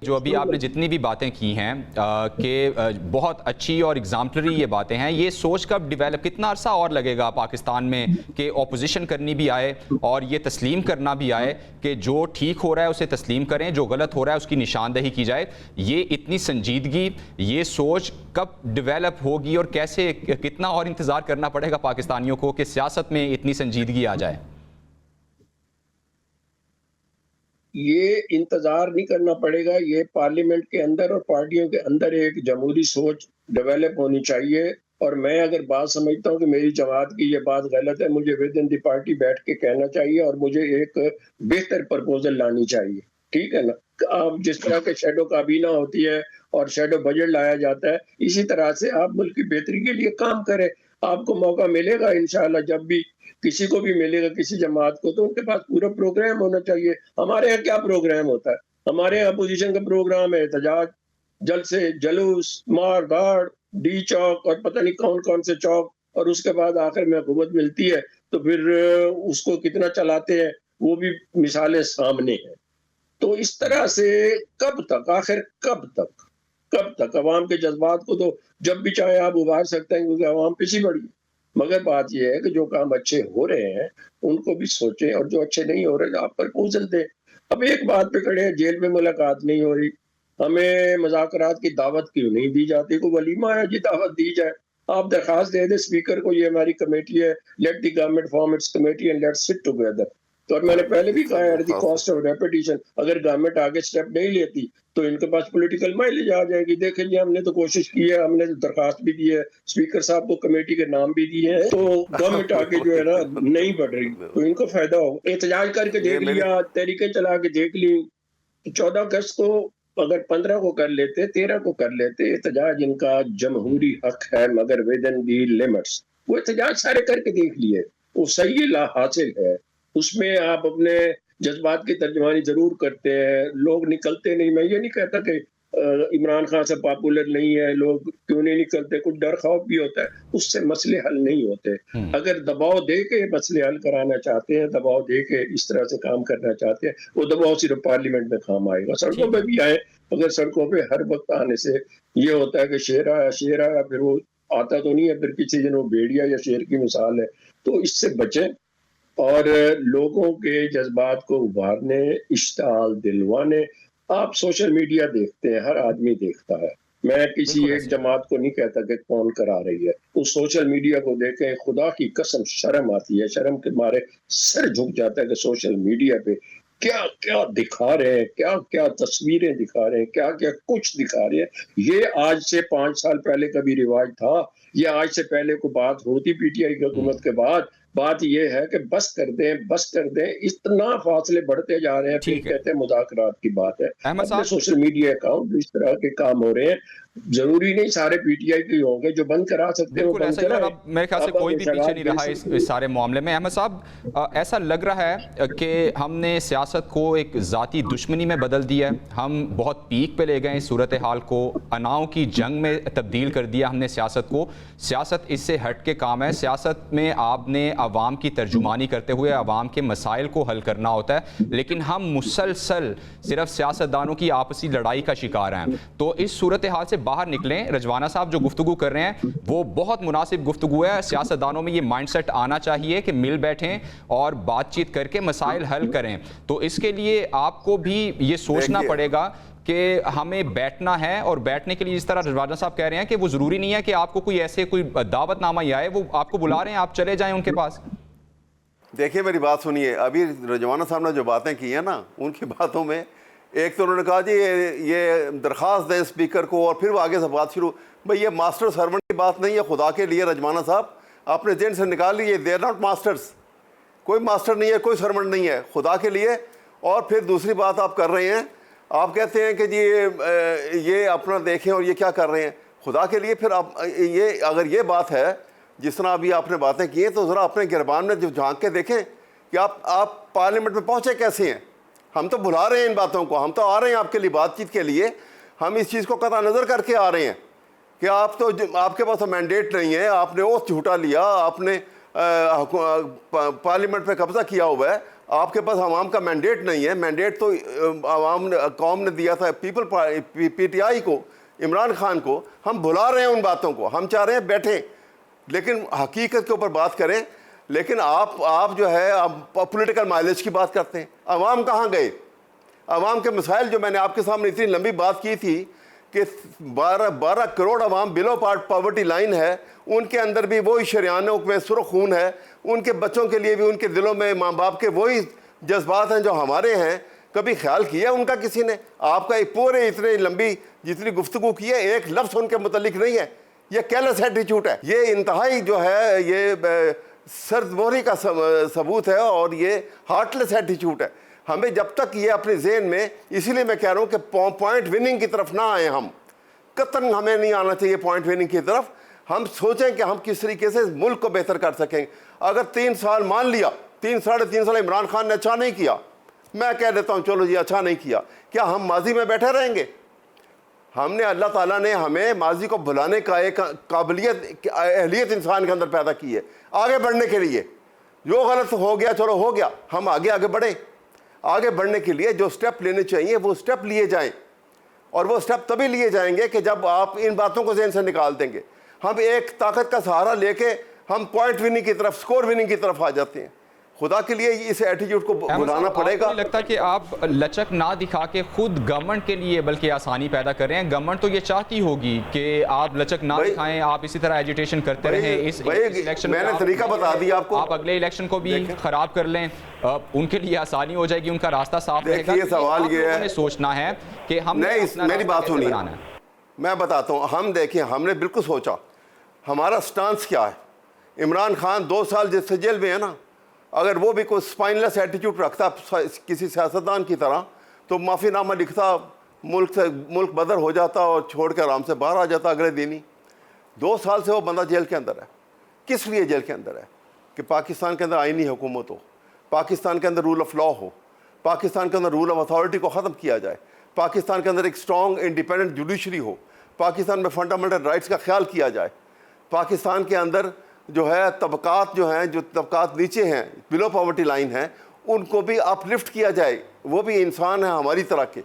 जो अभी आपने जितनी भी बातें की हैं कि बहुत अच्छी और एग्जाम्पलरी ये बातें हैं, ये सोच कब डेवलप, कितना अरसा और लगेगा पाकिस्तान में कि ओपोजिशन करनी भी आए और ये तस्लीम करना भी आए कि जो ठीक हो रहा है उसे तस्लीम करें, जो गलत हो रहा है उसकी निशानदेही की जाए। ये इतनी संजीदगी, ये सोच कब डेवलप होगी और कैसे, कितना और इंतज़ार करना पड़ेगा पाकिस्तानियों को कि सियासत में इतनी संजीदगी आ जाए? ये इंतजार नहीं करना पड़ेगा, ये पार्लियामेंट के अंदर और पार्टियों के अंदर एक जमहूरी सोच डेवलप होनी चाहिए। और मैं अगर बात समझता हूँ कि मेरी जमात की ये बात गलत है, मुझे विद इन द पार्टी बैठ के कहना चाहिए और मुझे एक बेहतर प्रपोजल लानी चाहिए। ठीक है ना? आप जिस तरह के शैडो काबीना होती है और शैडो बजट लाया जाता है, इसी तरह से आप मुल्क की बेहतरी के लिए काम करें। आपको मौका मिलेगा इंशाअल्लाह, जब भी किसी को भी मिलेगा, किसी जमात को, तो उनके पास पूरा प्रोग्राम होना चाहिए। हमारे यहाँ क्या प्रोग्राम होता है? हमारे यहाँ अपोजिशन का प्रोग्राम है एहतजाज, जलसे, जुलूस, मार धाड़, डी चौक और पता नहीं कौन कौन से चौक, और उसके बाद आखिर में हुकूमत मिलती है तो फिर उसको कितना चलाते हैं वो भी मिसालें सामने हैं। तो इस तरह से कब तक, आखिर कब तक अवाम के जज्बात को तो जब भी चाहे आप उभार सकते हैं, क्योंकि अवाम पिछी पड़ी है। मगर बात यह है कि जो काम अच्छे हो रहे हैं उनको भी सोचें, और जो अच्छे नहीं हो रहे आप प्रपोजल दें। अब एक बात पे खड़े हैं, जेल में मुलाकात नहीं हो रही, हमें मुज़ाकरात की दावत क्यों नहीं दी जाती? कोई वलीमा है जी, दावत दी जाए। आप दरखास्त दे दें स्पीकर को, ये हमारी कमेटी है, let the government form it's committee and let's sit together. तो और मैंने पहले भी कहा है, at the cost of reputation, अगर गवर्नमेंट आगे स्टेप नहीं लेती तो इनके पास पॉलिटिकल माइलेज आ जाएगी। देखें जी, हमने तो कोशिश की है, हमने तो दरखास्त भी दी है, स्पीकर साहब को कमेटी के नाम भी दिए हैं, तो गवर्नमेंट आगे जो है ना नहीं बढ़ रही, तो इनको फायदा हो। एहतजाज करके देख लिया, तहरीकें चला के देख ली, 14 अगस्त को अगर 15 को कर लेते, 13 को कर लेते, एहतजाज इनका जमहूरी हक है, मगर विद इन दी लिमिट्स। वो एहतजाज सारे करके देख लिए, वो सही ला हासिल है। उसमें आप अपने जज्बात की तर्जुमानी जरूर करते हैं, लोग निकलते नहीं। मैं ये नहीं कहता कि इमरान खान से पॉपुलर नहीं है, लोग क्यों नहीं निकलते, कुछ डर खौफ भी होता है, उससे मसले हल नहीं होते। अगर दबाव दे के मसले हल कराना चाहते हैं, दबाव दे के इस तरह से काम करना चाहते हैं, वो दबाव सिर्फ पार्लियामेंट में काम आएगा। सड़कों पे भी आए, अगर सड़कों पे हर वक्त आने से ये होता है कि शेर आया, फिर वो आता तो नहीं है, फिर किसी दिन वो भेड़िया या शेर की मिसाल है। तो इससे बचें और लोगों के जज्बात को उभारने, इश्ताल दिलवाने। आप सोशल मीडिया देखते हैं, हर आदमी देखता है, मैं किसी एक जमात को नहीं कहता कि कौन करा रही है। उस सोशल मीडिया को देखें, खुदा की कसम शर्म आती है, शर्म के मारे सर झुक जाता है कि सोशल मीडिया पे क्या क्या दिखा रहे हैं, क्या क्या तस्वीरें दिखा रहे हैं, क्या क्या कुछ दिखा रहे हैं। ये आज से 5 साल पहले कभी रिवाज था? ये आज से पहले को बात होती पीटीआई की हुकूमत के बाद? बात यह है कि बस कर दें, इतना फासले बढ़ते जा रहे हैं, फिर ठीक है कहते हैं मुज़ाकरात की बात है। अहमद अपने साहब, सोशल मीडिया अकाउंट इस तरह के काम हो रहे हैं, जरूरी नहीं सारे पीटीआई के होंगे, जो बंद करा सकते हैं वो बिल्कुल बंद ऐसा ही, और कराएं। अब मेरे ख्याल से अब कोई भी पीछे इशारात नहीं दे रहा सकते इस सारे मामले में। अहमद साहब, ऐसा लग रहा है कि हमने सियासत को एक ज़ाती दुश्मनी में बदल दिया है, हम बहुत पीक पे ले गए इस सूरत हाल को, अनाओं की जंग में तब्दील कर दिया हमने सियासत को। सियासत इससे हट के काम है, सियासत में आपने आवाम की तर्जुमानी करते हुए आवाम के मसाइल को हल करना होता है, लेकिन हम मुसलसल सिर्फ सियासतदानों की आपसी लड़ाई का शिकार हैं। तो इस सूरत हाल से बाहर निकलें। रजवाना साहब जो गुफ्तगू कर रहे हैं वो बहुत मुनासिब गुफ्तगू है। सियासतदानों में ये माइंडसेट आना चाहिए कि मिल बैठें और बातचीत करके मसाइल हल करें। तो इसके लिए आपको भी ये सोचना पड़ेगा कि हमें बैठना है, और बैठने के लिए जिस तरह रजवाना साहब कह रहे हैं कि वो ज़रूरी नहीं है कि आपको कोई दावतनामा ही आए, वो आपको बुला रहे हैं, आप चले जाएं उनके पास। देखिए मेरी बात सुनिए, अभी रजवाना साहब ने जो बातें की हैं ना, उनकी बातों में एक तो उन्होंने कहा जी ये दरख्वास्त दें स्पीकर को, और फिर वो आगे से बात शुरू। भाई ये मास्टर सर्वेंट की बात नहीं है, खुदा के लिए रजवाना साहब अपने जेन से निकाल लीजिए, दे आर नॉट मास्टर्स। कोई मास्टर नहीं है, कोई सर्वेंट नहीं है, खुदा के लिए। और फिर दूसरी बात आप कर रहे हैं, आप कहते हैं कि जी ये अपना देखें और ये क्या कर रहे हैं, खुदा के लिए। फिर आप ये अगर ये बात है जिस तरह अभी आपने बातें की हैं, तो ज़रा अपने गिरबान में जो झांक के देखें कि आप पार्लियामेंट में पहुँचे कैसे हैं। हम तो भुला रहे हैं इन बातों को, हम तो आ रहे हैं आपके लिए बातचीत के लिए, हम इस चीज़ को कता नज़र करके आ रहे हैं कि आप तो आपके पास तो मैंडेट नहीं है, आपने ओथ झूठा लिया, आपने पार्लियामेंट पे कब्जा किया हुआ है, आपके पास आवाम का मैंडेट नहीं है। मैंडेट तो आवाम ने, कौम ने दिया था PTI को, इमरान खान को। हम भुला रहे हैं उन बातों को, हम चाह रहे हैं बैठें लेकिन हकीकत के ऊपर बात करें। लेकिन आप जो है आप पॉलिटिकल माइलेज की बात करते हैं। अवाम कहाँ गए? अवाम के मसाइल जो मैंने आपके सामने इतनी लंबी बात की थी कि 12 करोड़ अवाम बिलो पॉवर्टी लाइन है, उनके अंदर भी वही शरियानों में सुर्ख खून है, उनके बच्चों के लिए भी उनके दिलों में माँ बाप के वही जज्बात हैं जो हमारे हैं। कभी ख्याल किया उनका किसी ने? आपका एक पूरे इतने लंबी जितनी गुफ्तगू की है, एक लफ्ज़ उनके मुतल्लिक नहीं है। ये केयरलेस एटीट्यूड है, ये इंतहाई जो है ये सर्दमोहरी का सबूत है और ये हार्टलेस एटीट्यूड है। हमें जब तक ये अपने जहन में, इसीलिए मैं कह रहा हूँ कि पॉइंट विनिंग की तरफ ना आए हम, कतन हमें नहीं आना चाहिए पॉइंट विनिंग की तरफ। हम सोचें कि हम किस तरीके से मुल्क को बेहतर कर सकेंगे। अगर 3 साल मान लिया, 3-3.5 साल इमरान खान ने अच्छा नहीं किया, मैं कह देता हूँ चलो जी अच्छा नहीं किया, क्या हम माजी में बैठे रहेंगे? हमने, अल्लाह ताला ने हमें माजी को भुलाने का एक काबिलियत, अहलियत इंसान के अंदर पैदा की है आगे बढ़ने के लिए। जो गलत हो गया चलो हो गया, हम आगे बढ़े। आगे बढ़ने के लिए जो स्टेप लेने चाहिए वो स्टेप लिए जाएं, और वो स्टेप तभी लिए जाएंगे कि जब आप इन बातों को ज़हन से निकाल देंगे। हम एक ताकत का सहारा लेके हम पॉइंट विनिंग की तरफ, स्कोर विनिंग की तरफ आ जाते हैं। खुदा के लिए इस एटीट्यूड को भुलाना पड़ेगा। आपको नहीं लगता कि आप लचक ना दिखा के खुद गवर्नमेंट के लिए बल्कि आसानी पैदा कर रहे हैं? गवर्नमेंट तो ये चाहती होगी कि आप लचक ना दिखाएं, आप इसी तरह एजिटेशन करते रहें। इस इलेक्शन मैंने तरीका बता दिया आपको, आप अगले इलेक्शन को भी खराब कर लें, उनके लिए आसानी हो जाएगी, उनका रास्ता साफ रहेगा। देखिए सवाल ये है, सोचना है कि हम मेरी बात सुनिए, मैं बताता हूँ। हम देखिए, हमने बिल्कुल सोचा हमारा स्टांस क्या है। इमरान खान 2 साल जिससे जेल में है ना, अगर वो भी कोई स्पाइनलेस एटीट्यूड रखता किसी सियासतदान की तरह, तो माफ़ीनामा लिखता, मुल्क बदर हो जाता और छोड़ कर आराम से बाहर आ जाता अगले दिन ही। 2 साल से वो बंदा जेल के अंदर है। किस लिए जेल के अंदर है? कि पाकिस्तान के अंदर आईनी हुकूमत हो, पाकिस्तान के अंदर रूल ऑफ लॉ हो, पाकिस्तान के अंदर रूल ऑफ अथॉरिटी को ख़त्म किया जाए, पाकिस्तान के अंदर एक स्ट्रॉन्ग इंडिपेंडेंट जुडिशरी हो, पाकिस्तान में फंडामेंटल राइट्स का ख्याल किया जाए, पाकिस्तान के अंदर जो है तबकात जो हैं, जो तबकात नीचे हैं, बिलो पॉवर्टी लाइन हैं, उनको भी अपलिफ्ट किया जाए। वो भी इंसान है हमारी तरह के,